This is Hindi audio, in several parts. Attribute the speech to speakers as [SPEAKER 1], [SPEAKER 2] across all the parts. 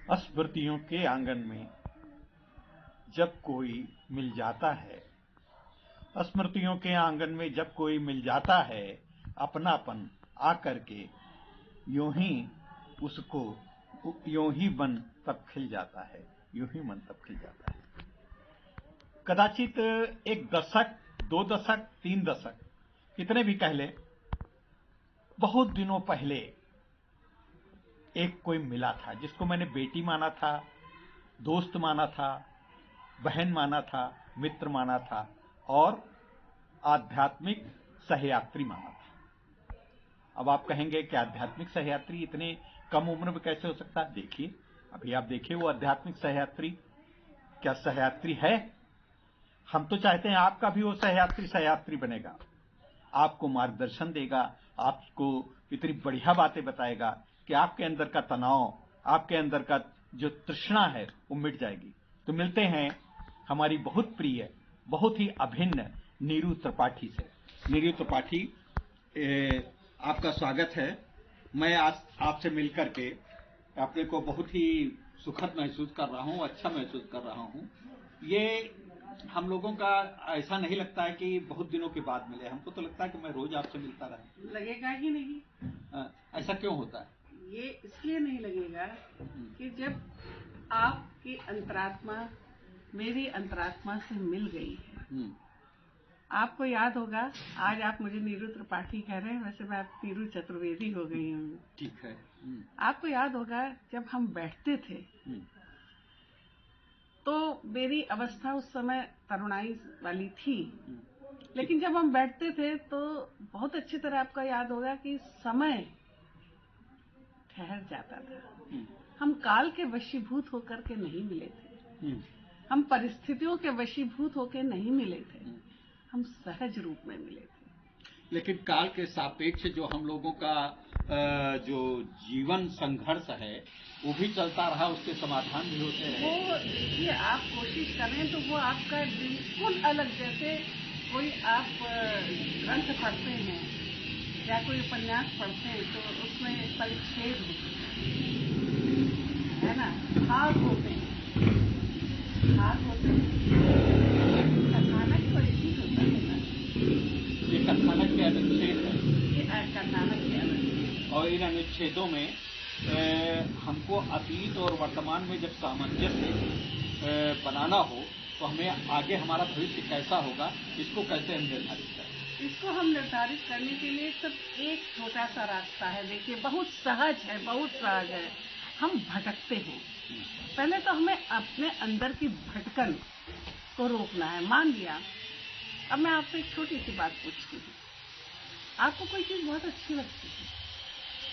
[SPEAKER 1] स्मृतियों के आंगन में जब कोई मिल जाता है, स्मृतियों के आंगन में जब कोई मिल जाता है, अपनापन आकर के यूं ही उसको यूं ही मन तब खिल जाता है, यूं ही मन तब खिल जाता है। कदाचित एक दशक, 2 दशक, 3 दशक, कितने भी कह ले, बहुत दिनों पहले एक कोई मिला था जिसको मैंने बेटी माना था, दोस्त माना था, बहन माना था, मित्र माना था और आध्यात्मिक सहयात्री माना था। अब आप कहेंगे कि आध्यात्मिक सहयात्री इतने कम उम्र में कैसे हो सकता है? देखिए, अभी आप देखिए वो आध्यात्मिक सहयात्री क्या सहयात्री है? हम तो चाहते हैं आपका भी वो सहयात्री बनेगा, आपको मार्गदर्शन देगा, आपको इतनी बढ़िया बातें बताएगा कि आपके अंदर का तनाव, आपके अंदर का जो तृष्णा है वो मिट जाएगी। तो मिलते हैं हमारी बहुत प्रिय, बहुत ही अभिन्न नीरू त्रिपाठी से। नीरू त्रिपाठी, आपका स्वागत है। मैं आज आपसे मिलकर के अपने को बहुत ही सुखद महसूस कर रहा हूँ, अच्छा महसूस कर रहा हूँ। ये हम लोगों का ऐसा नहीं लगता है कि बहुत दिनों के बाद मिले, हमको तो लगता है कि मैं रोज आपसे मिलता रहूं।
[SPEAKER 2] लगेगा ही नहीं।
[SPEAKER 1] ऐसा क्यों होता है?
[SPEAKER 2] ये इसलिए नहीं लगेगा कि जब आपकी अंतरात्मा मेरी अंतरात्मा से मिल गई है। आपको याद होगा, आज आप मुझे नीरू त्रिपाठी कह रहे हैं, वैसे मैं नीरू चतुर्वेदी हो गई हूँ।
[SPEAKER 1] ठीक है।
[SPEAKER 2] आपको याद होगा जब हम बैठते थे तो मेरी अवस्था उस समय तरुणाई वाली थी, लेकिन जब हम बैठते थे तो बहुत अच्छी तरह आपका याद होगा कि समय ठहर जाता था। हम काल के वशीभूत होकर के नहीं मिले थे, हम परिस्थितियों के वशीभूत होकर नहीं मिले थे, हम सहज रूप में मिले थे।
[SPEAKER 1] लेकिन काल के सापेक्ष जो हम लोगों का जो जीवन संघर्ष है वो भी चलता रहा, उसके समाधान भी होते रहे।
[SPEAKER 2] वो देखिए, आप कोशिश करें तो वो आपका बिल्कुल अलग, जैसे कोई आप ग्रंथ पढ़ते हैं या कोई उपन्यास पढ़ते हैं तो उसमें परिच्छेद होते है ना, भाग होते हैं, कथानक तो एक ही होता है।
[SPEAKER 1] ये कथानक के अनुच्छेद है,
[SPEAKER 2] ये कथानक के अनुच्छेद,
[SPEAKER 1] और इन अनुच्छेदों में हमको अतीत और वर्तमान में जब सामंजस्य बनाना हो तो हमें आगे हमारा भविष्य कैसा होगा, इसको कैसे हम निर्धारित करें?
[SPEAKER 2] इसको हम निर्धारित करने के लिए सब एक छोटा सा रास्ता है। देखिए, बहुत सहज है, बहुत सहज है। हम भटकते हैं, पहले तो हमें अपने अंदर की भटकन को रोकना है। मान लिया, अब मैं आपसे एक छोटी सी बात पूछती हूँ, आपको कोई चीज बहुत अच्छी लगती है,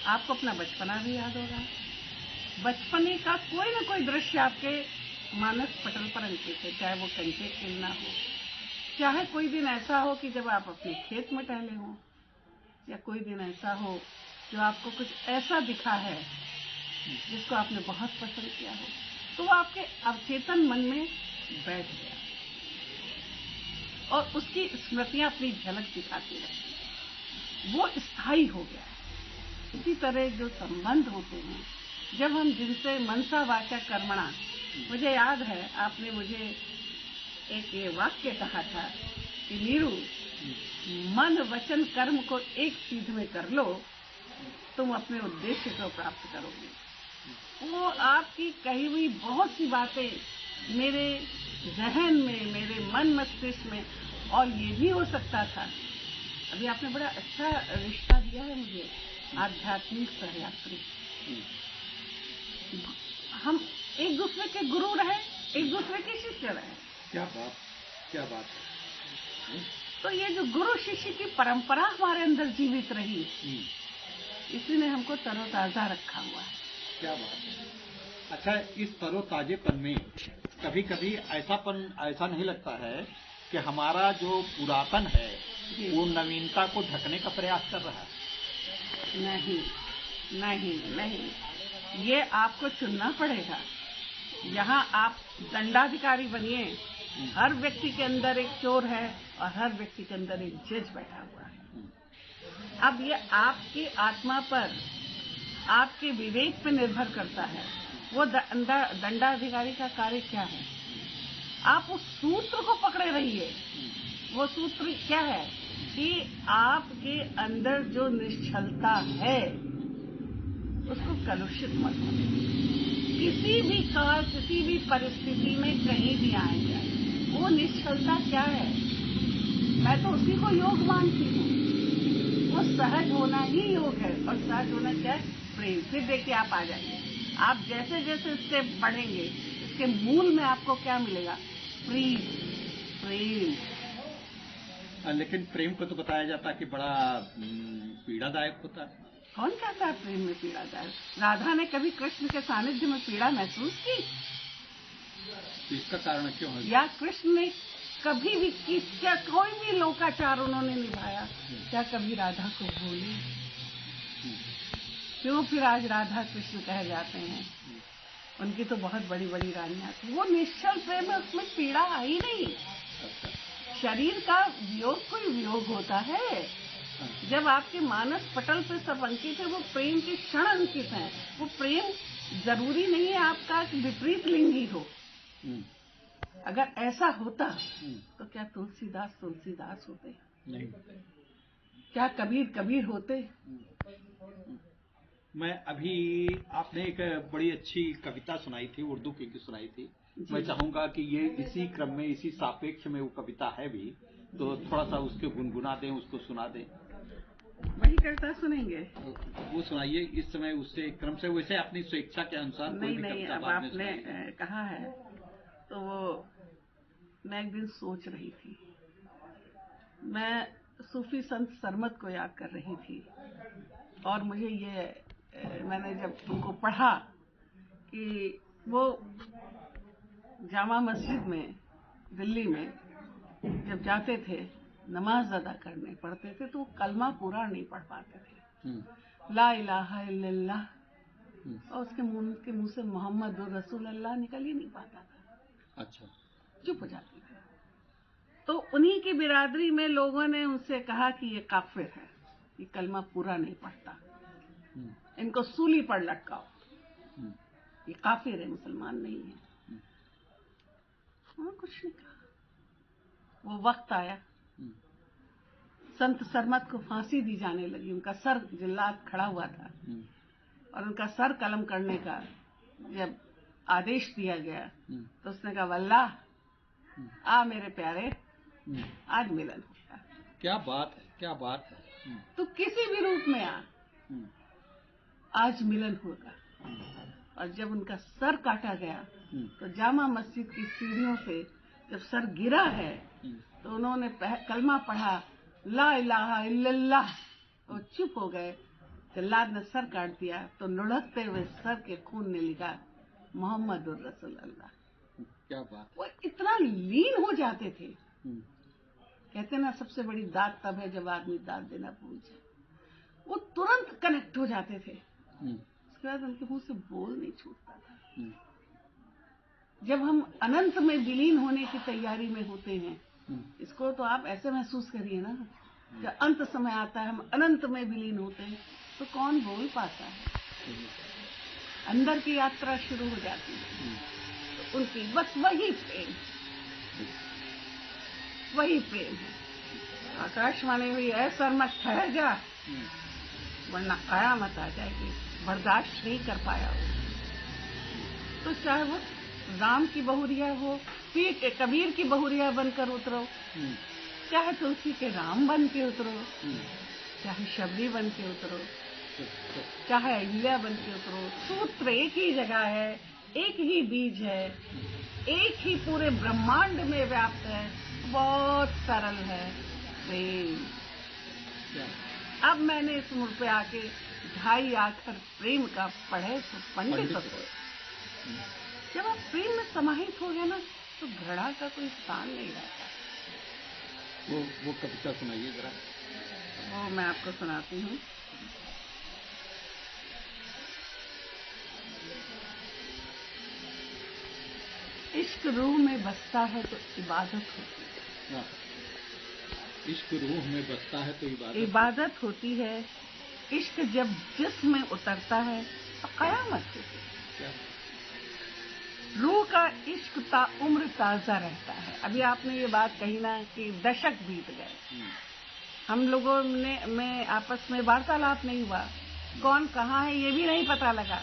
[SPEAKER 2] आपको अपना बचपना भी याद होगा, बचपने का कोई ना कोई दृश्य आपके मानस पटल पर अंकित है, चाहे वो कंचे खेलना हो, चाहे कोई दिन ऐसा हो कि जब आप अपने खेत में टहले हो, या कोई दिन ऐसा हो जो आपको कुछ ऐसा दिखा है जिसको आपने बहुत पसंद किया हो, तो वो आपके अवचेतन मन में बैठ गया और उसकी स्मृतियां अपनी झलक दिखाती रहती, वो स्थायी हो गया। इसी तरह जो संबंध होते हैं, जब हम जिनसे मनसा वाचा कर्मणा, मुझे याद है आपने मुझे एक ये वाक्य कहा था कि नीरू, मन वचन कर्म को एक सीध में कर लो, तुम अपने उद्देश्य को प्राप्त करोगे। वो आपकी कही हुई बहुत सी बातें मेरे जहन में, मेरे मन मस्तिष्क में, और ये भी हो सकता था, अभी आपने बड़ा अच्छा रिश्ता दिया है मुझे, आध्यात्मिक सहयात्री। हम एक दूसरे के गुरु रहे, एक दूसरे के शिष्य रहे।
[SPEAKER 1] क्या बात है।
[SPEAKER 2] तो ये जो गुरु शिष्य की परंपरा हमारे अंदर जीवित रही, इसी ने हमको तरोताजा रखा हुआ है।
[SPEAKER 1] क्या बात है। अच्छा, इस तरोताजेपन में कभी कभी ऐसा नहीं लगता है कि हमारा जो पुरातन है वो नवीनता को ढकने का प्रयास कर रहा है?
[SPEAKER 2] नहीं नहीं नहीं, ये आपको चुनना पड़ेगा। यहाँ आप दंडाधिकारी बनिए, हर व्यक्ति के अंदर एक चोर है और हर व्यक्ति के अंदर एक जज बैठा हुआ है। अब ये आपकी आत्मा पर, आपके विवेक पर निर्भर करता है वो दंडाधिकारी का कार्य क्या है? आप उस सूत्र को पकड़े रहिए। वो सूत्र क्या है कि आपके अंदर जो निश्चलता है उसको कलुषित मत होने दीजिए। किसी भी काल, किसी भी परिस्थिति में कहीं भी आए जाए, वो निश्चलता क्या है? मैं तो उसी को योग मानती हूँ। वो सहज होना ही योग है। और सहज होना क्या है? प्रेम। फिर देखिए आप आ जाइए, आप जैसे जैसे स्टेप बढ़ेंगे इसके मूल में आपको क्या मिलेगा? प्रेम। प्रेम।
[SPEAKER 1] लेकिन प्रेम को तो बताया जाता है कि बड़ा पीड़ादायक होता है।
[SPEAKER 2] कौन कहता है प्रेम में पीड़ादायक? राधा ने कभी कृष्ण के सानिध्य में पीड़ा महसूस की?
[SPEAKER 1] तो इसका कारण क्यों है?
[SPEAKER 2] या कृष्ण ने कभी भी क्या कोई भी लोकाचार उन्होंने निभाया? क्या कभी राधा को भूली? क्यों फिर आज राधा कृष्ण कहे जाते हैं? उनकी तो बहुत बड़ी बड़ी रानियां थी। वो निश्चल प्रेम है, उसमें पीड़ा आई नहीं। शरीर का वियोग कोई वियोग होता है। जब आपके मानस पटल पे सब अंकित है, वो प्रेम के क्षण अंकित हैं। वो प्रेम जरूरी नहीं है आपका विपरीत लिंगी हो। अगर ऐसा होता तो क्या तुलसीदास तुलसीदास होते?
[SPEAKER 1] नहीं।
[SPEAKER 2] क्या कबीर कबीर होते?
[SPEAKER 1] मैं अभी आपने एक बड़ी अच्छी कविता सुनाई थी, उर्दू की सुनाई थी। मैं चाहूंगा कि ये इसी क्रम में, इसी सापेक्ष में वो कविता है भी, तो थोड़ा सा उसके गुनगुना दें, उसको सुना दें।
[SPEAKER 2] वही कविता सुनेंगे?
[SPEAKER 1] वो सुनाइए इस समय, उससे क्रम से, वैसे अपनी स्वेच्छा के अनुसार।
[SPEAKER 2] नहीं, अब आपने कहा है तो वो मैं एक दिन सोच रही थी, मैं सूफी संत सरमद को याद कर रही थी। और मुझे ये मैंने जब उनको पढ़ा कि वो जामा मस्जिद में दिल्ली में जब जाते थे नमाज अदा करने, पढ़ते थे तो वो कलमा पूरा नहीं पढ़ पाते थे। ला इलाहा इल्लल्लाह, और उसके मुंह से मोहम्मद रसूल अल्लाह निकल ही नहीं पाता था।
[SPEAKER 1] अच्छा।
[SPEAKER 2] चुप हो जाते थे। तो उन्हीं की बिरादरी में लोगों ने उनसे कहा कि ये काफिर है, ये कलमा पूरा नहीं पढ़ता, इनको सूली पर लटकाओ, ये काफिर है, मुसलमान नहीं है। कुछ नहीं कहा। वो वक्त आया, संत सरमद को फांसी दी जाने लगी। उनका सर जिल्लात खड़ा हुआ था और उनका सर कलम करने का जब आदेश दिया गया तो उसने कहा, वल्लाह आ मेरे प्यारे, आज मिलन होगा।
[SPEAKER 1] क्या बात है, क्या बात है।
[SPEAKER 2] तो किसी भी रूप में आज मिलन होगा। और जब उनका सर काटा गया तो जामा मस्जिद की सीढ़ियों से जब सर गिरा है तो उन्होंने कलमा पढ़ा, ला इलाहा इल्लल्लाह, और चुप हो गए। जल्लाद ने सर काट दिया तो लुढ़कते हुए सर के खून ने लिखा, मोहम्मद रसूल अल्लाह।
[SPEAKER 1] क्या बात।
[SPEAKER 2] वो इतना लीन हो जाते थे। कहते ना सबसे बड़ी दात तब है जब आदमी दात देना भूल जाए। वो तुरंत कनेक्ट हो जाते थे। उसके बाद उनके मुंह से बोल नहीं छूटता था। जब हम अनंत में विलीन होने की तैयारी में होते हैं, इसको तो आप ऐसे महसूस करिए ना, जब अंत समय आता है, हम अनंत में विलीन होते हैं, तो कौन बोल पाता है? अंदर की यात्रा शुरू हो जाती है। तो उनकी बस वही प्रेम, वही प्रेम है। आकाशवाणी हुई, ऐसा मत ठहर जा वरना कयामत आ जाएगी, बर्दाश्त नहीं कर पाया हो। तो चाहे वो राम की बहुरिया हो, पीर के कबीर की बहुरिया बनकर उतरो, चाहे तुलसी के राम बन के उतरो, चाहे शबरी बन के उतरो, चाहे अहिल्या बन के उतरो, सूत्र एक ही जगह है, एक ही बीज है, एक ही पूरे ब्रह्मांड में व्याप्त है। बहुत सरल है प्रेम। अब मैंने इस मुड़ पे आके ढाई आखर प्रेम का पढ़े तो पंडित हो। जब आप प्रेम में समाहित हो गए ना तो घृणा का कोई स्थान नहीं रहता।
[SPEAKER 1] वो कविता सुनाइए जरा।
[SPEAKER 2] वो मैं आपको सुनाती हूँ। इश्क रूह में बसता है तो इबादत होती है।
[SPEAKER 1] इश्क रूह में बसता है तो
[SPEAKER 2] इबादत होती है। इश्क जब जिस्म में उतरता है तो कयामत होती है। इश्क उम्र ताजा रहता है। अभी आपने ये बात कही ना कि दशक बीत गए, हम लोगों में आपस में वार्तालाप नहीं हुआ, कौन कहाँ है ये भी नहीं पता लगा।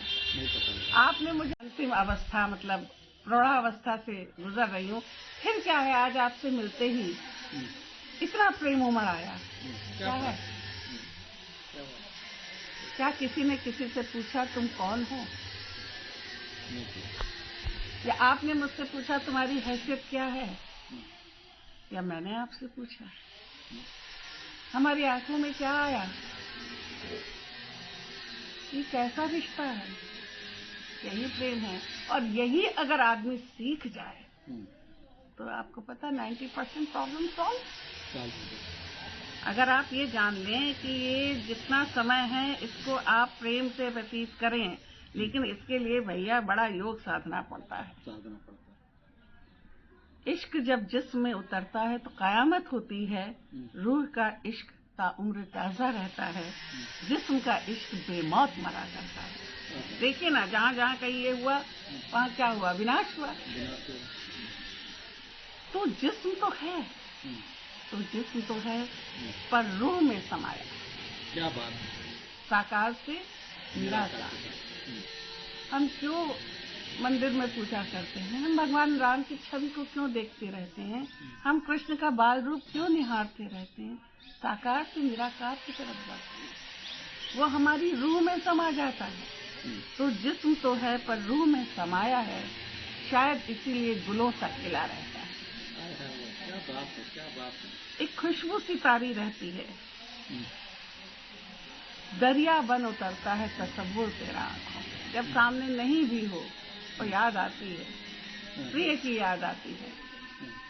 [SPEAKER 2] आपने मुझे अंतिम अवस्था मतलब प्रौढ़ावस्था से गुजर रही हूँ, फिर क्या है आज आपसे मिलते ही इतना प्रेम उमड़ आया। क्या है? क्या किसी ने किसी से पूछा तुम कौन हो? या आपने मुझसे पूछा तुम्हारी हैसियत क्या है? या मैंने आपसे पूछा? हमारी आंखों में क्या आया? ये कैसा रिश्ता है? यही प्रेम है। और यही अगर आदमी सीख जाए तो आपको पता 90% प्रॉब्लम सॉल्व। अगर आप ये जान लें कि ये जितना समय है इसको आप प्रेम से व्यतीत करें, लेकिन इसके लिए भैया बड़ा योग साधना पड़ता है। इश्क जब जिस्म में उतरता है तो कयामत होती है। रूह का इश्क ताउम्र ताजा रहता है, जिस्म का इश्क बेमौत मरा करता है। देखिए ना, जहाँ जहाँ कहीं ये हुआ वहाँ क्या हुआ? विनाश हुआ। तो जिस्म तो है पर रूह में समाया।
[SPEAKER 1] क्या बात!
[SPEAKER 2] साकार से निराकार। हम क्यों मंदिर में पूजा करते हैं? हम भगवान राम की छवि को क्यों देखते रहते हैं? हम कृष्ण का बाल रूप क्यों निहारते रहते हैं? साकार से निराकार की तरफ जाते हैं, वो हमारी रूह में समा जाता है। तो जिस्म तो है पर रूह में समाया है, शायद इसीलिए गुलों सा खिला रहता है।
[SPEAKER 1] क्या बात है।
[SPEAKER 2] एक खुशबू सी तारी रहती है। दरिया बन उतरता है तसव्वुर तेरा आंखों में। जब सामने नहीं भी हो तो याद आती है, प्रिय की याद आती है,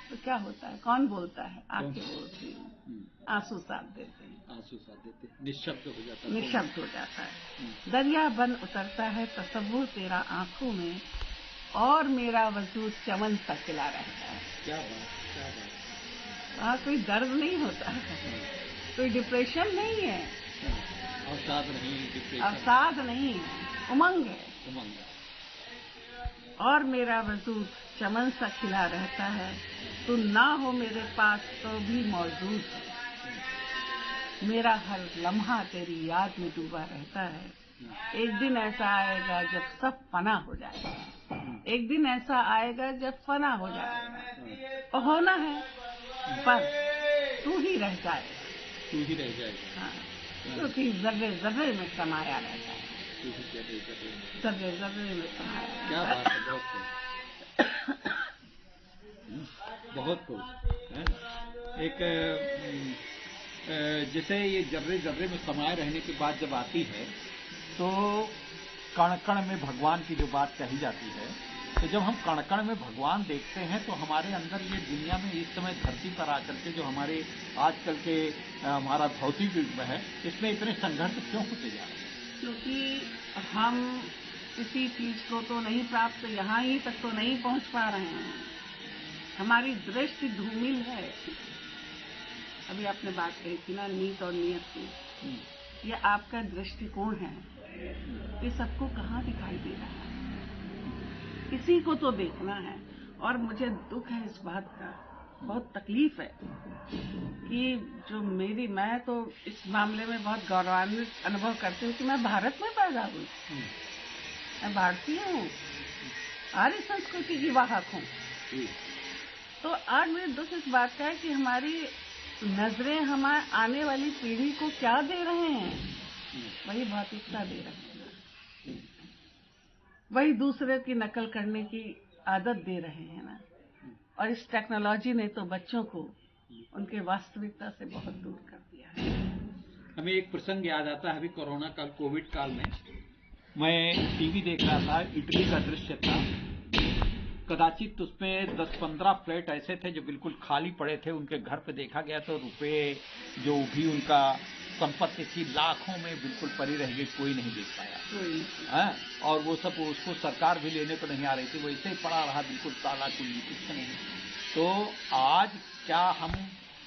[SPEAKER 2] तो क्या होता है? कौन बोलता है? आंखें बोलती हैं, आंसू साथ देते हैं, निशब्द हो जाता है। दरिया बन उतरता है तसव्वुर तेरा आंखों में, और मेरा वजूद चमन सा खिला रहता है।
[SPEAKER 1] क्या बात!
[SPEAKER 2] वहाँ कोई दर्द नहीं होता है, कोई डिप्रेशन नहीं है, अवसाद नहीं है, उमंग है। और मेरा वजूद चमन सा खिला रहता है, तू ना हो मेरे पास तो भी मौजूद है। मेरा हर लम्हा तेरी याद में डूबा रहता है। एक दिन ऐसा आएगा जब सब फना हो जाएगा। एक दिन ऐसा आएगा जब फना हो जाएगा, और होना है, पर तू ही रह जाएगा। हाँ, क्योंकि जर्रे जर्रे में समाया रहता है। जर्रे जर्रे में समाया।
[SPEAKER 1] क्या बात है! बहुत खूब। एक जैसे ये जर्रे जर्रे में समाये रहने की बात जब आती है तो कण कण में भगवान की जो बात कही जाती है, तो जब हम कण कण में भगवान देखते हैं तो हमारे अंदर ये दुनिया में इस समय धरती पर आकर के जो हमारे आजकल के हमारा भौतिक युग है, इसमें इतने संघर्ष क्यों होते जा रहे हैं?
[SPEAKER 2] क्योंकि हम किसी चीज को तो नहीं प्राप्त, यहाँ ही तक तो नहीं पहुंच पा रहे हैं। हमारी दृष्टि धूमिल है। अभी आपने बात कही थी ना, नीत और नियत की। ये आपका दृष्टिकोण है, ये सबको कहाँ दिखाई दे रहा है? किसी को तो देखना है। और मुझे दुख है इस बात का, बहुत तकलीफ है कि जो मैं तो इस मामले में बहुत गौरवान्वित अनुभव करती हूँ कि मैं भारत में पैदा हुई, मैं भारतीय हूँ, आर्य संस्कृति की वाहक हूँ। तो आज मुझे दुख इस बात का है कि हमारी नजरें हमारे आने वाली पीढ़ी को क्या दे रहे हैं? वही भौतिकता दे रहे हैं, वही दूसरे की नकल करने की आदत दे रहे हैं ना। और इस टेक्नोलॉजी ने तो बच्चों को उनके वास्तविकता से बहुत दूर कर दिया है।
[SPEAKER 1] हमें एक प्रसंग याद आता है, अभी कोरोना काल, कोविड काल में मैं टीवी देख रहा था, इटली का दृश्य था। कदाचित उसमें 10-15 फ्लैट ऐसे थे जो बिल्कुल खाली पड़े थे। उनके घर पे देखा गया तो रुपए जो भी उनका संपत्ति थी लाखों में बिल्कुल पड़ी रह गई, कोई नहीं देख पाया। और वो सब उसको सरकार भी लेने को नहीं आ रही थी, वो ऐसे ही पड़ा रहा बिल्कुल ताला कुल्ली, कुछ नहीं। तो आज क्या हम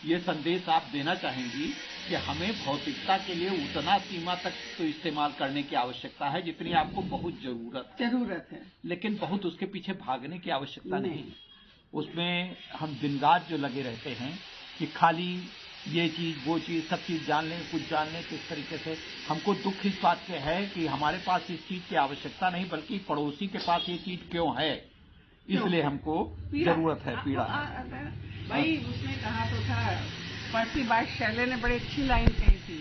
[SPEAKER 1] ये संदेश आप देना चाहेंगी कि हमें भौतिकता के लिए उतना सीमा तक तो इस्तेमाल करने की आवश्यकता है जितनी आपको बहुत जरूरत
[SPEAKER 2] है,
[SPEAKER 1] लेकिन बहुत उसके पीछे भागने की आवश्यकता नहीं। उसमें हम दिन रात जो लगे रहते हैं कि खाली ये चीज वो चीज सब चीज जान लें, कुछ जान लें, किस तरीके से हमको दुख इस बात के है कि हमारे पास इस चीज की आवश्यकता नहीं, बल्कि पड़ोसी के पास ये चीज क्यों है, इसलिए हमको जरूरत है, पीड़ा है।
[SPEAKER 2] भाई उसने कहा तो था, पर्सी बाइट शैले ने बड़ी अच्छी लाइन कही थी,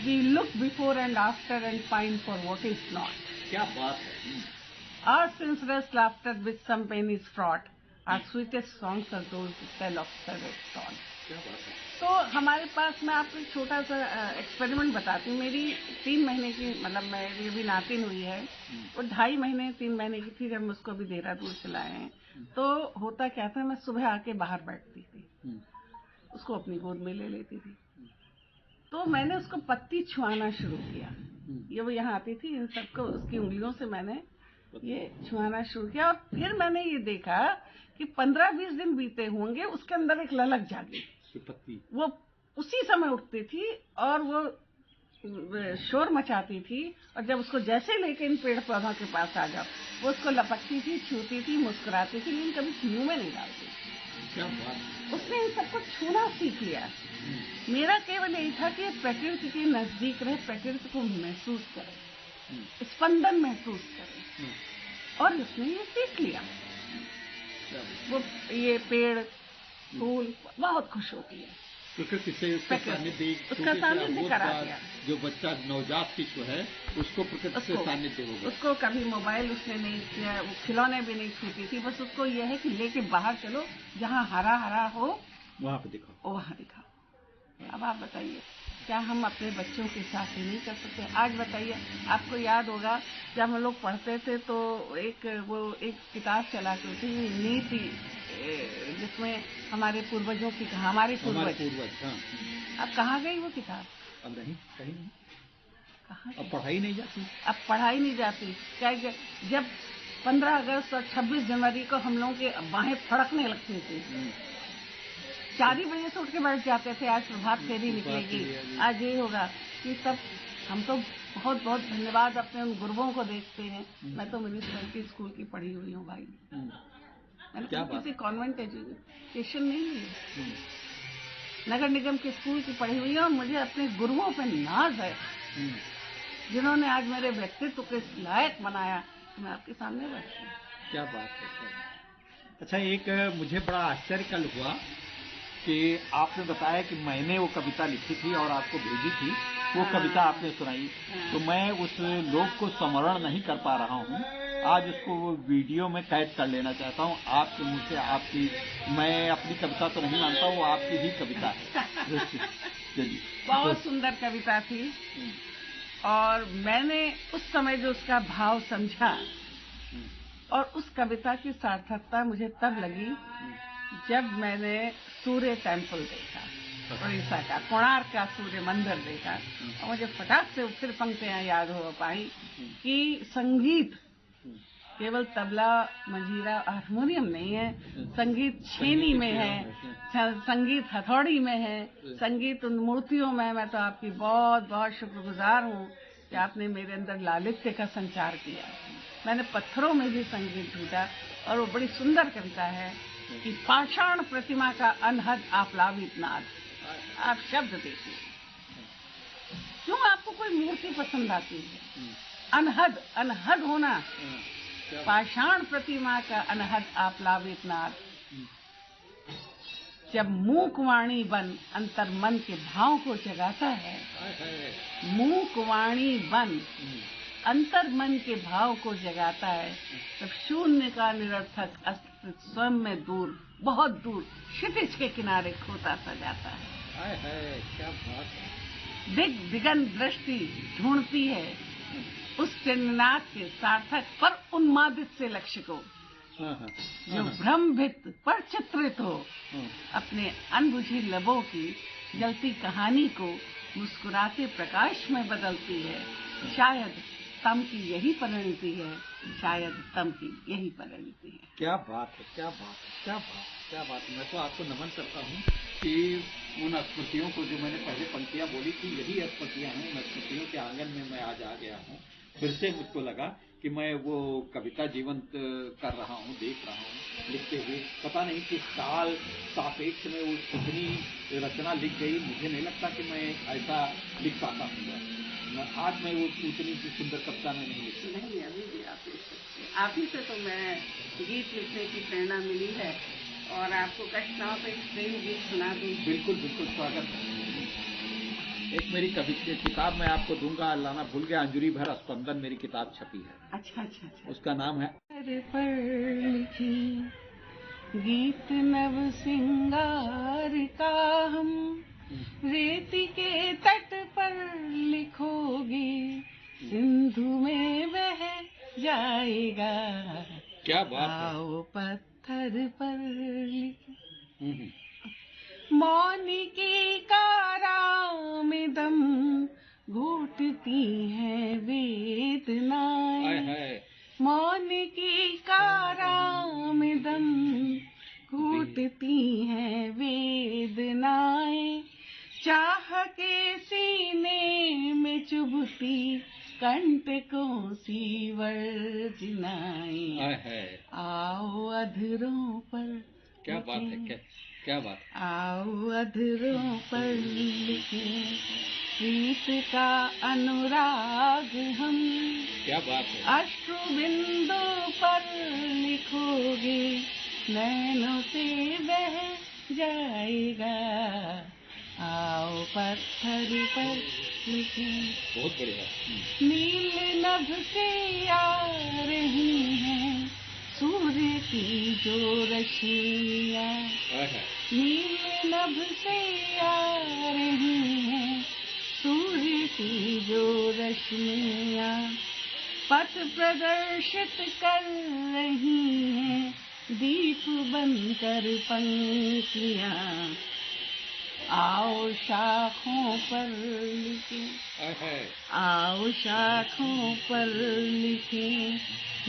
[SPEAKER 2] we look before and after and find for what is not.
[SPEAKER 1] क्या बात है।
[SPEAKER 2] Our sincere laughter with some pain is fraught. Our sweetest songs are those who tell of sorrow's dawn.
[SPEAKER 1] क्या बात है।
[SPEAKER 2] तो हमारे पास, मैं आपको एक छोटा सा एक्सपेरिमेंट बताती हूँ। मेरी 3 महीने की, मतलब मेरी अभी नातिन हुई है, वो 2.5 महीने 3 महीने की थी जब हम उसको अभी देहरादून से लाए हैं। तो होता क्या था, मैं सुबह आके बाहर बैठती थी, उसको अपनी गोद में ले लेती थी, तो मैंने उसको पत्ती छुआना शुरू किया। ये वो यहाँ आती थी, इन सबको उसकी उंगलियों से मैंने ये छुआना शुरू किया, और फिर मैंने ये देखा कि 15-20 दिन बीते होंगे, उसके अंदर एक ललक जागी।
[SPEAKER 1] पत्ती
[SPEAKER 2] वो उसी समय उठती थी और वो शोर मचाती थी, और जब उसको जैसे लेके इन पेड़ पौधों के पास आ जाओ, वो उसको लपकती थी, छूती थी, मुस्कुराती थी, लेकिन कभी मुंह में नहीं डालती।
[SPEAKER 1] क्या बात।
[SPEAKER 2] उसने इन सबको छूना सीख लिया। मेरा केवल यही था कि प्रकृति के नजदीक रहे, प्रकृति को महसूस करे, स्पंदन महसूस करे, और उसने ये सीख लिया। वो ये पेड़ फूल बहुत खुश होती है,
[SPEAKER 1] प्रकृति से उसका
[SPEAKER 2] सानिध्य करा दिया।
[SPEAKER 1] जो बच्चा नवजात शिशु है उसको प्रकृति से सानिध्य होगा। उसको
[SPEAKER 2] कभी मोबाइल उसने नहीं किया, वो खिलौने भी नहीं छूती थी, बस उसको यह है कि लेके बाहर चलो, जहाँ हरा हरा हो
[SPEAKER 1] वहाँ पे दिखाओ,
[SPEAKER 2] वहाँ दिखाओ। अब आप बताइए, क्या हम अपने बच्चों के साथ ही नहीं कर सकते? आज बताइए, आपको याद होगा जब हम लोग पढ़ते थे तो एक किताब चला करती थी, नीति, जिसमें हमारे पूर्वजों की, हमारे पूर्वज।
[SPEAKER 1] हाँ।
[SPEAKER 2] अब कहाँ गई वो किताब?
[SPEAKER 1] अब नहीं, कहीं नहीं।
[SPEAKER 2] कहाँ?
[SPEAKER 1] अब पढ़ाई नहीं जाती।
[SPEAKER 2] अब पढ़ाई नहीं जाती। क्या जब 15 अगस्त और 26 जनवरी को हम लोगों के बाहें फड़कने लगती थी, 4 ही बजे से उठ के बैठ जाते थे, आज प्रभात फेरी निकलेगी, आज ये होगा। ये सब हम तो बहुत बहुत धन्यवाद अपने उन गुरुओं को देखते हैं। मैं तो म्यूनिसिपैलिटी स्कूल की पढ़ी हुई हूँ भाई, मैंने किसी कॉन्वेंट एजुकेशन नहीं ली, नगर निगम के स्कूल की पढ़ी हुई है, और मुझे अपने गुरुओं पे नाज है, जिन्होंने आज मेरे व्यक्तित्व को इस लायक बनाया कि मैं आपके सामने बैठी हूँ।
[SPEAKER 1] क्या बात है। अच्छा, एक मुझे बड़ा आश्चर्य कल हुआ कि आपने बताया कि मैंने वो कविता लिखी थी और आपको भेजी थी, वो कविता आपने सुनाई, तो मैं उस लोक को स्मरण नहीं कर पा रहा हूँ, आज उसको वीडियो में कैद कर लेना चाहता हूँ आपके मुंह से। आपकी, मैं अपनी कविता तो नहीं मानता, वो आपकी ही कविता है।
[SPEAKER 2] बहुत सुंदर कविता थी, और मैंने उस समय जो उसका भाव समझा, और उस कविता की सार्थकता मुझे तब लगी जब मैंने सूर्य टेम्पल देखा, उड़ीसा का कोणार्क का सूर्य मंदिर देखा, और मुझे फटाक से फिर पंक्तियां याद हो पाई कि संगीत केवल तबला, मंजीरा, हारमोनियम नहीं है, संगीत छेनी में है, संगीत हथौड़ी में है, संगीत उन मूर्तियों में है। मैं तो आपकी बहुत बहुत शुक्रगुजार हूँ कि आपने मेरे अंदर लालित्य का संचार किया। मैंने पत्थरों में भी संगीत ढूंढा, और वो बड़ी सुंदर कविता है कि पाषाण प्रतिमा का अनहद आप्लावित नाद। आप शब्द देखिए, क्यों आपको कोई मूर्ति पसंद आती है? अनहद, अनहद होना, पाषाण प्रतिमा का अनहद आप्लावित नाद। जब मूक वाणी बन अंतर मन के भाव को जगाता है, मूक वाणी बन अंतर मन के भाव को जगाता है, तब शून्य का निरर्थक अस्तित्व स्वयं में दूर, बहुत दूर, क्षितिज के किनारे खोता सा जाता है।
[SPEAKER 1] क्या बात है।
[SPEAKER 2] दिगंत दृष्टि ढूंढती है उस चिन्हनाथ के सार्थक पर उन्मादित से लक्ष्य को, जो भ्रमभित पर चित्रित हो, अपने अनबुझी लबों की जलती कहानी को मुस्कुराते प्रकाश में बदलती है। शायद तम की यही परिणति है, शायद तम की यही परिणति है।
[SPEAKER 1] क्या बात है, क्या बात है, क्या बात, क्या बात है। मैं तो आपको नमन करता हूँ कि उन स्मृतियों को जो मैंने पहले पंक्तियाँ बोली थी, यही स्मृतियाँ हैं। उन स्मृतियों के आंगन में मैं आज आ गया हूँ। फिर से मुझको लगा कि मैं वो कविता जीवंत कर रहा हूँ, देख रहा हूँ लिखते हुए। पता नहीं किस काल सापेक्ष में वो इतनी रचना लिख गई, मुझे नहीं लगता कि मैं ऐसा लिख पाता हूँ। आज मैं वो उतनी सी सुंदर कविता में नहीं लिखती।
[SPEAKER 2] नहीं, अभी भी आप लिख सकते हैं। आप ही से तो मैं गीत लिखने की प्रेरणा मिली है, और आपको कष्ट ना हो तो एक प्रेम गीत सुना दूँ।
[SPEAKER 1] बिल्कुल बिल्कुल, स्वागत है। एक मेरी किताब मैं आपको दूंगा, लाना भूल गया, अंजुरी भर स्पंदन मेरी किताब छपी है।
[SPEAKER 2] अच्छा अच्छा अच्छा।
[SPEAKER 1] उसका नाम है
[SPEAKER 2] पर लिखी गीत नव सिंगार का हम, रेती के तट पर लिखोगे, सिंधु में बह जाएगा।
[SPEAKER 1] क्या बात है।
[SPEAKER 2] आओ पत्थर पर लिखे, मौन की कारा में दम घुटती हैं वेदनाएं, मौन की कारा में दम घुटती हैं वेदनाएं, चाह के सीने में चुभती कंटकों सी वर्जनाएं, आओ अधरों पर।
[SPEAKER 1] क्या बात है, क्या बात।
[SPEAKER 2] आओ अधरों पर लिखें प्रीत का अनुराग हम,
[SPEAKER 1] क्या बात है।
[SPEAKER 2] अश्रु बिंदु पर लिखोगे, नैनों से बह जाएगा। आओ पत्थर पर लिखें।
[SPEAKER 1] बहुत बढ़िया।
[SPEAKER 2] नील नभ से आ रही हैं सूर्य की जो रश्मियाँ, नील नभ से आ रही हैं सूर्य की जो रश्मियाँ, पथ प्रदर्शित कर रही हैं दीप बनकर पंक्तियाँ। आओ शाखों पर लिखें, आओ शाखों पर लिखें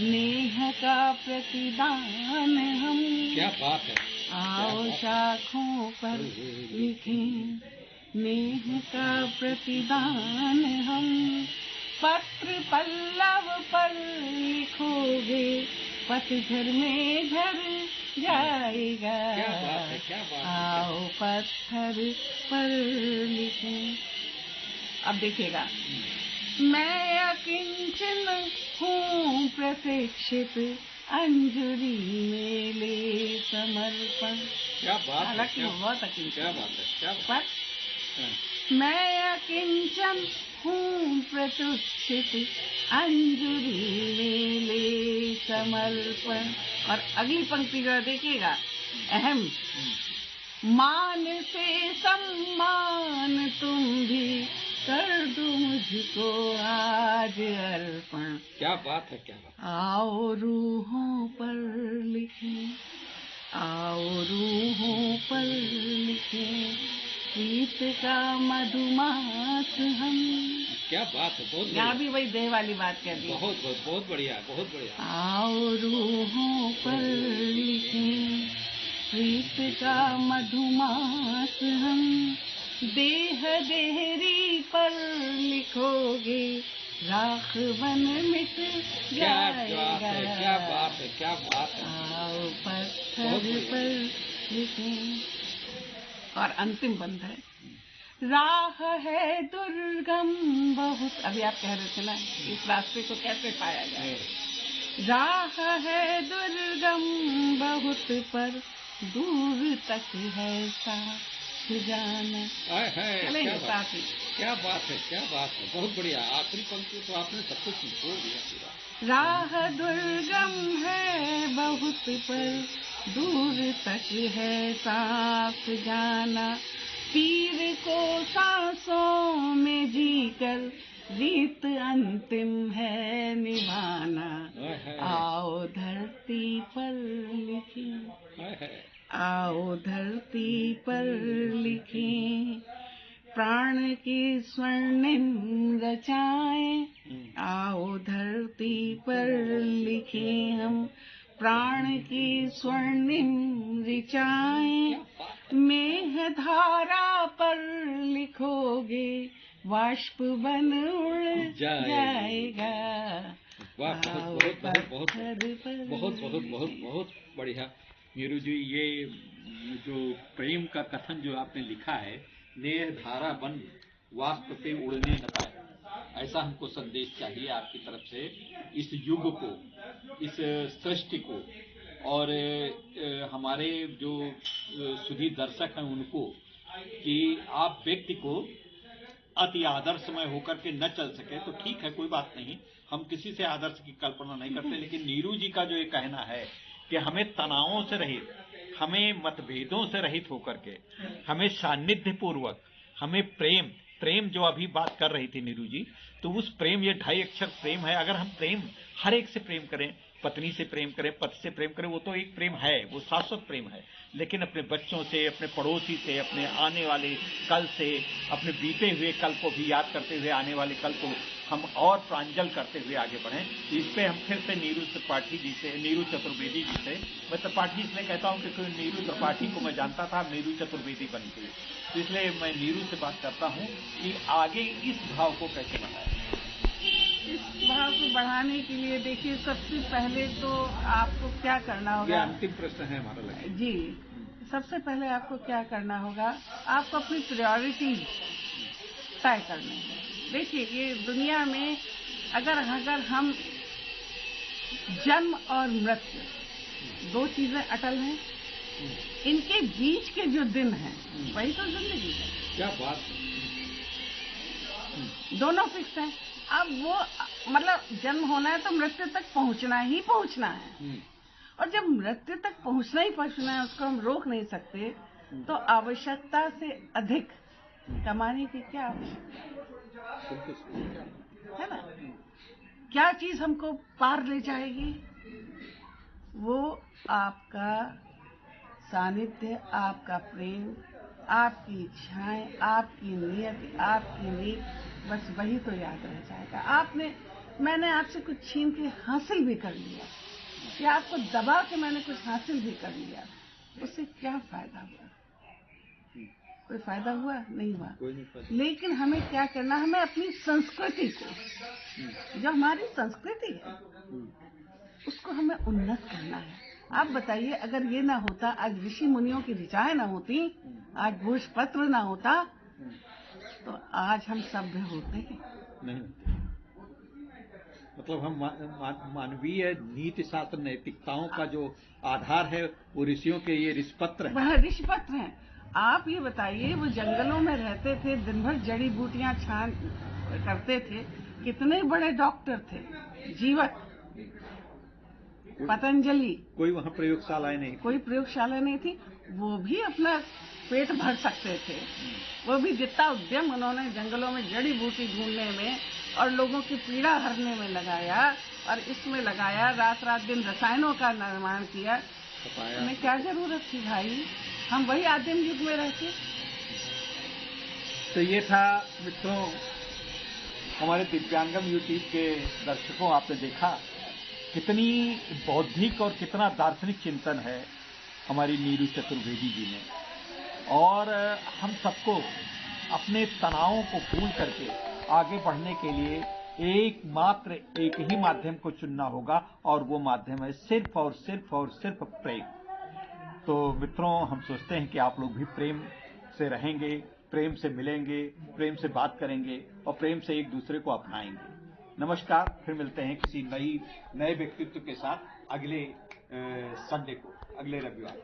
[SPEAKER 2] नेह का प्रतिदान हम।
[SPEAKER 1] क्या बात है।
[SPEAKER 2] आओ शाखों पर लिखें नेह का प्रतिदान हम, पत्र पल्लव पर लिखोगे, पतझड़ में झड़ जाएगा।
[SPEAKER 1] क्या बात है, क्या बात है।
[SPEAKER 2] आओ पत्थर पर लिखें। अब देखिएगा, मैं अकिंचन हूँ प्रतीक्षित अंजुरी में ले समर्पण।
[SPEAKER 1] क्या बात है।
[SPEAKER 2] हालांकि वो बहुत अकिंचन।
[SPEAKER 1] क्या बात है, क्या बात है।
[SPEAKER 2] मैं अकिंचन हूँ प्रतीक्षित अंजुरी में ले समर्पण। और अगली पंक्ति जरा देखिएगा, अहम, मान से सम्मान तुम भी कर दो मुझको आज अर्पण।
[SPEAKER 1] क्या बात है, क्या बात।
[SPEAKER 2] आओ रूहों पर लिखें, आओ रूहों पर लिखें प्रीत का मधुमास हम।
[SPEAKER 1] क्या बात है, बहुत
[SPEAKER 2] यहाँ भी वही देह वाली बात कह दी।
[SPEAKER 1] बहुत बहुत बहुत बढ़िया, बहुत बढ़िया।
[SPEAKER 2] आओ रूहों पर लिखें प्रीत का मधुमास हम, देह देहरी पर लिखोगे राख बन मिट जाएगा।
[SPEAKER 1] क्या बात है, क्या बात है।
[SPEAKER 2] आओ पत्थर पर लिखें। और अंतिम बंद है, राह है दुर्गम बहुत। अभी आप कह रहे थे ना इस रास्ते को कैसे पाया जाए। राह है दुर्गम बहुत पर दूर तक है साथ जाना। चलेंगे साथ ही।
[SPEAKER 1] क्या बात है, क्या बात है, बहुत बढ़िया। आखिरी पंक्ति तो आपने सब कुछ छोड़ दिया पूरा।
[SPEAKER 2] राह दुर्गम है बहुत पर दूर तक है साथ जाना, पीर को सांसों में जीकर रीत अंतिम है निभाना। आओ धरती पर लिखें, आओ धरती पर लिखें प्राण की स्वर्णिम रचाएं, आओ धरती पर लिखे हम प्राण की स्वर्णिम ऋचाएं, मेघ धारा पर लिखोगे वाष्प बन उड़ जाएगा।
[SPEAKER 1] वाह, बहुत बहुत बहुत बहुत बहुत बहुत बहुत बहुत बढ़िया नीरू जी। ये जो प्रेम का कथन जो आपने लिखा है, नेह धारा बन वाष्प पे उड़ने न पाए, ऐसा हमको संदेश चाहिए आपकी तरफ से इस युग को, इस सृष्टि को, और हमारे जो सुधी दर्शक हैं उनको, कि आप व्यक्ति को अति आदर्शमय होकर के न चल सके तो ठीक है, कोई बात नहीं, हम किसी से आदर्श की कल्पना नहीं करते, लेकिन नीरू जी का जो ये कहना है कि हमें तनावों से रहित, हमें मतभेदों से रहित होकर के, हमें सान्निध्य पूर्वक, हमें प्रेम जो अभी बात कर रही थी नीरू जी, तो उस प्रेम, ये 2.5 अक्षर प्रेम है, अगर हम प्रेम हर एक से प्रेम करें, पत्नी से प्रेम करें, पति से प्रेम करें, वो तो एक प्रेम है, वो शाश्वत प्रेम है, लेकिन अपने बच्चों से, अपने पड़ोसी से, अपने आने वाले कल से, अपने बीते हुए कल को भी याद करते हुए आने वाले कल को हम और प्रांजल करते हुए आगे बढ़ें। इस पे हम फिर से नीरू चतुर्वेदी जी से, मैं त्रिपाठी इसलिए कहता हूँ क्योंकि नीरू त्रिपाठी को मैं जानता था, नीरू चतुर्वेदी बन गई, तो इसलिए मैं नीरू से बात करता हूँ कि आगे इस भाव को कैसे बढ़ाएं।
[SPEAKER 2] इस भाव को बढ़ाने के लिए देखिए, सबसे पहले तो आपको क्या करना होगा,
[SPEAKER 1] ये अंतिम प्रश्न है हमारा लक्ष्य
[SPEAKER 2] जी। सबसे पहले आपको क्या करना होगा, आपको अपनी प्रायोरिटी तय करनी है। देखिए, ये दुनिया में अगर हम जन्म और मृत्यु 2 चीजें अटल हैं, इनके बीच के जो दिन हैं वही तो जिंदगी है।
[SPEAKER 1] क्या बात,
[SPEAKER 2] दोनों फिक्स हैं। अब वो मतलब जन्म होना है तो मृत्यु तक पहुंचना ही पहुंचना है, और जब मृत्यु तक पहुंचना ही पहुंचना है, उसको हम रोक नहीं सकते, तो आवश्यकता से अधिक कमाने की क्या आवश्यकता है ना? क्या चीज हमको पार ले जाएगी? वो आपका सानिध्य, आपका प्रेम, आपकी इच्छाएं, आपकी नियत, आपकी नीत, बस वही तो याद रह जाएगा। मैंने आपसे कुछ छीन के हासिल भी कर लिया, या आपको दबा के मैंने कुछ हासिल भी कर लिया, उससे क्या फायदा हुआ? कोई फायदा हुआ? नहीं हुआ। लेकिन हमें क्या करना, हमें अपनी संस्कृति को, जो हमारी संस्कृति है, उसको हमें उन्नत करना है। आप बताइए, अगर ये ना होता, आज ऋषि मुनियों की ऋचाएं ना होती, आज भोजपत्र ना होता, तो आज हम सभ्य होते नहीं।
[SPEAKER 1] मतलब हम मानवीय नीति शास्त्र नैतिकताओं का जो आधार है वो ऋषियों के ये ऋषपत्र हैं।
[SPEAKER 2] वह ऋषपत्र हैं। आप ये बताइए, वो जंगलों में रहते थे, दिन भर जड़ी बूटियां छान करते थे, कितने बड़े डॉक्टर थे, जीवक, पतंजलि।
[SPEAKER 1] कोई वहाँ प्रयोगशालाएं नहीं,
[SPEAKER 2] कोई प्रयोगशाला नहीं थी, वो भी अपना पेट भर सकते थे। वो भी जितना उद्यम उन्होंने जंगलों में जड़ी बूटी ढूंढने में और लोगों की पीड़ा हरने में लगाया, और इसमें लगाया, रात दिन रसायनों का निर्माण किया, उन्हें क्या जरूरत थी भाई? हम वही आदिम युग में रहते।
[SPEAKER 1] तो ये था मित्रों, हमारे दिव्यांगम यूट्यूब के दर्शकों, आपने देखा कितनी बौद्धिक और कितना दार्शनिक चिंतन है हमारी नीरू चतुर्वेदी जी ने, और हम सबको अपने तनावों को भूल करके आगे बढ़ने के लिए एक ही माध्यम को चुनना होगा, और वो माध्यम है सिर्फ और सिर्फ प्रेम। तो मित्रों, हम सोचते हैं कि आप लोग भी प्रेम से रहेंगे, प्रेम से मिलेंगे, प्रेम से बात करेंगे और प्रेम से एक दूसरे को अपनाएंगे। नमस्कार, फिर मिलते हैं किसी नए व्यक्तित्व के साथ अगले संडे को, अगले रविवार।